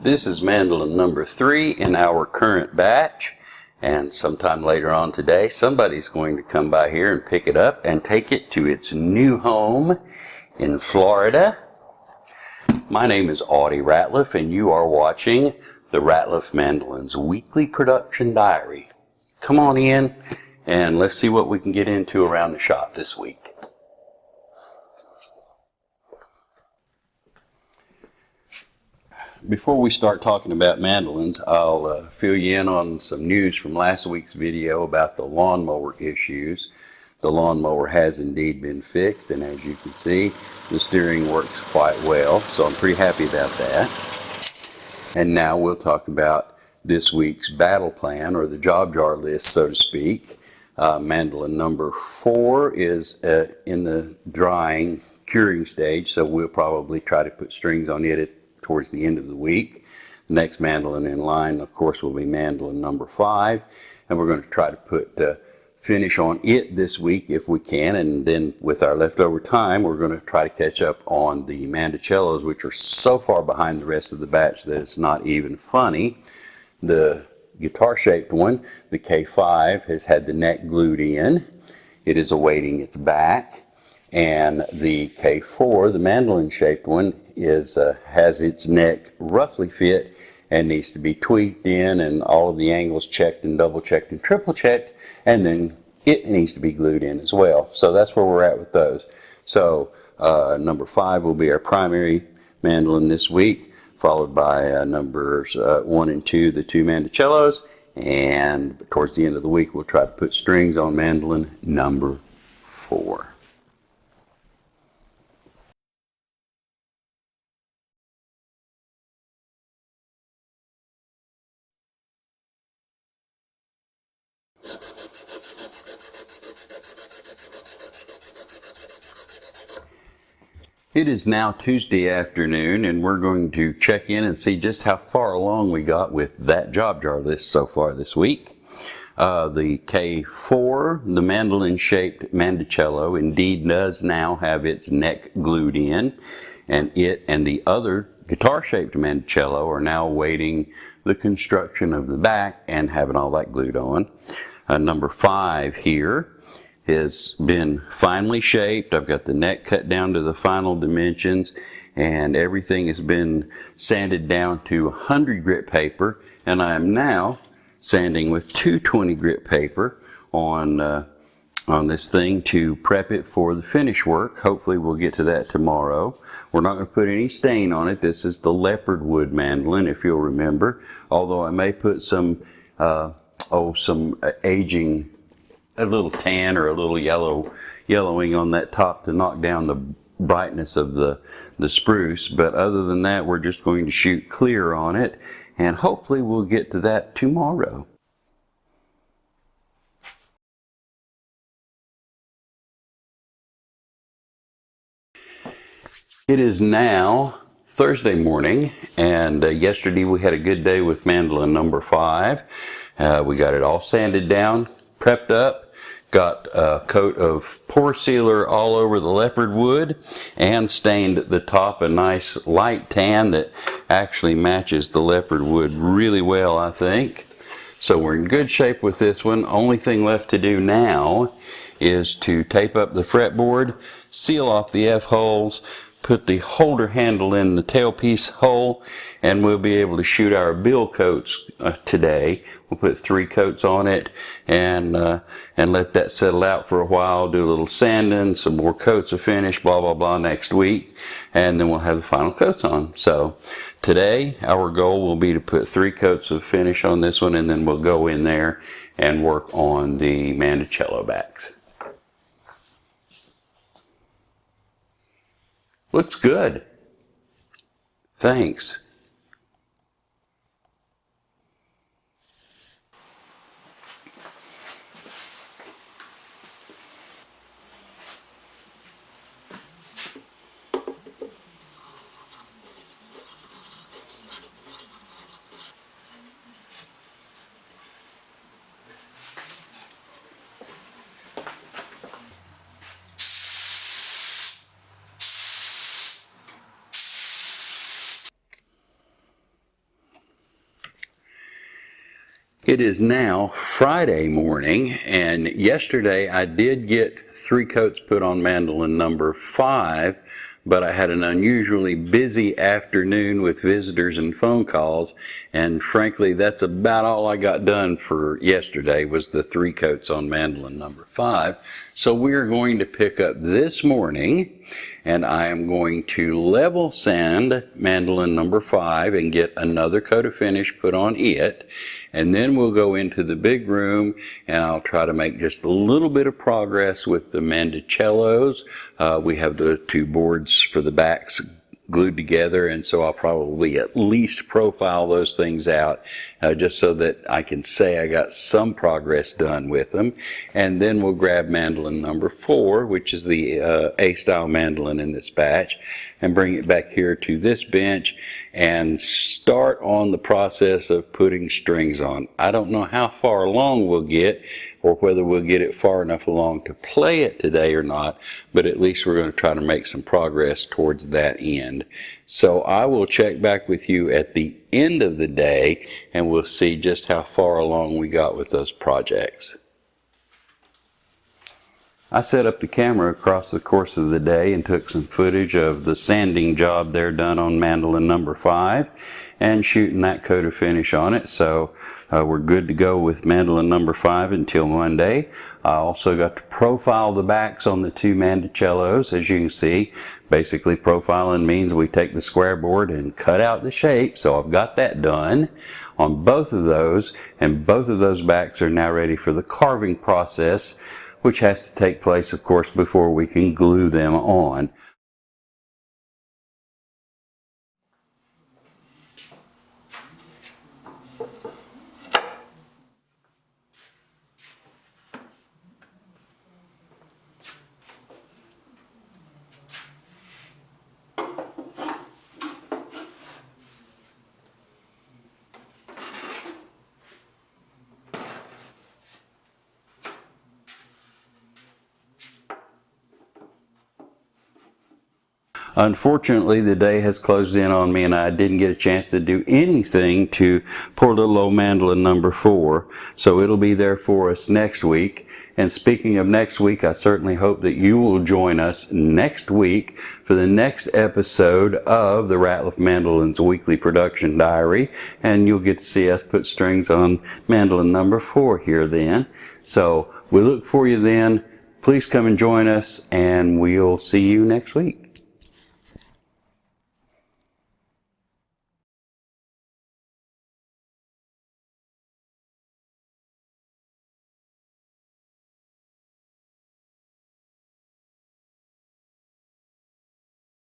This is mandolin number 3 in our current batch, and sometime later on today somebody's going to come by here and pick it up and take it to its new home in Florida. My name is Audie Ratliff and you are watching the RATLIFF Mandolins weekly production diary. Come on in and let's see what we can get into around the shop this week. Before we start talking about mandolins, I'll fill you in on some news from last week's video about the lawnmower issues. The lawnmower has indeed been fixed, and as you can see, the steering works quite well, so I'm pretty happy about that. And now we'll talk about this week's battle plan, or the job jar list, so to speak. Mandolin number 4 is in the drying, curing stage, so we'll probably try to put strings on it towards the end of the week. The next mandolin in line, of course, will be mandolin number 5, and we're going to try to put finish on it this week if we can, and then with our leftover time we're going to try to catch up on the mando-cellos, which are so far behind the rest of the batch that it's not even funny. The guitar shaped one, the K5, has had the neck glued in. It is awaiting its back. And the K4, the mandolin shaped one, has its neck roughly fit and needs to be tweaked in, and all of the angles checked and double checked and triple checked, and then it needs to be glued in as well. So that's where we're at with those. So number 5 will be our primary mandolin this week, followed by numbers 1 and 2, the 2 mando-cellos, and towards the end of the week we'll try to put strings on mandolin number 4. It is now Tuesday afternoon, and we're going to check in and see just how far along we got with that job jar list so far this week. The K4, the mandolin-shaped mando-cello, indeed does now have its neck glued in, and it and the other guitar-shaped mando-cello are now awaiting the construction of the back and having all that glued on. Number 5 here has been finely shaped. I've got the neck cut down to the final dimensions, and everything has been sanded down to 100 grit paper, and I am now sanding with 220 grit paper on this thing to prep it for the finish work. Hopefully we'll get to that tomorrow. We're not going to put any stain on it. This is the leopard wood mandolin, if you'll remember, although I may put some aging, a little tan or a little yellowing on that top to knock down the brightness of the spruce. But other than that, we're just going to shoot clear on it, and hopefully we'll get to that tomorrow. It is now Thursday morning, and yesterday we had a good day with mandolin number 5. We got it all sanded down, prepped up, got a coat of pore sealer all over the leopard wood, and stained the top a nice light tan that actually matches the leopard wood really well, I think. So we're in good shape with this one. Only thing left to do now is to tape up the fretboard, seal off the F-holes, put the holder handle in the tailpiece hole, and we'll be able to shoot our bill coats today. We'll put 3 coats on it and let that settle out for a while, do a little sanding, some more coats of finish, blah, blah, blah next week, and then we'll have the final coats on. So today our goal will be to put 3 coats of finish on this one, and then we'll go in there and work on the mando-cello backs. Looks good. Thanks. It is now Friday morning, and yesterday I did get 3 coats put on mandolin number 5, but I had an unusually busy afternoon with visitors and phone calls, and frankly that's about all I got done for yesterday was the 3 coats on mandolin number 5. So we're going to pick up this morning, and I am going to level sand mandolin number 5 and get another coat of finish put on it, and then we'll go into the big room and I'll try to make just a little bit of progress with the mando-cellos. We have the 2 boards for the backs glued together, and so I'll probably at least profile those things out just so that I can say I got some progress done with them. And then we'll grab mandolin number 4, which is the A-style mandolin in this batch, and bring it back here to this bench and start on the process of putting strings on. I don't know how far along we'll get or whether we'll get it far enough along to play it today or not, but at least we're going to try to make some progress towards that end. So I will check back with you at the end of the day and we'll see just how far along we got with those projects. I set up the camera across the course of the day and took some footage of the sanding job there done on mandolin number 5 and shooting that coat of finish on it. So we're good to go with mandolin number 5 until Monday. I also got to profile the backs on the 2 mando-cellos. As you can see, basically profiling means we take the square board and cut out the shape. So I've got that done on both of those, and both of those backs are now ready for the carving process, which has to take place, of course, before we can glue them on. Unfortunately, the day has closed in on me and I didn't get a chance to do anything to poor little old mandolin number 4. So it'll be there for us next week. And speaking of next week, I certainly hope that you will join us next week for the next episode of the RATLIFF Mandolins Weekly Production Diary. And you'll get to see us put strings on mandolin number 4 here then. So we look for you then. Please come and join us, and we'll see you next week.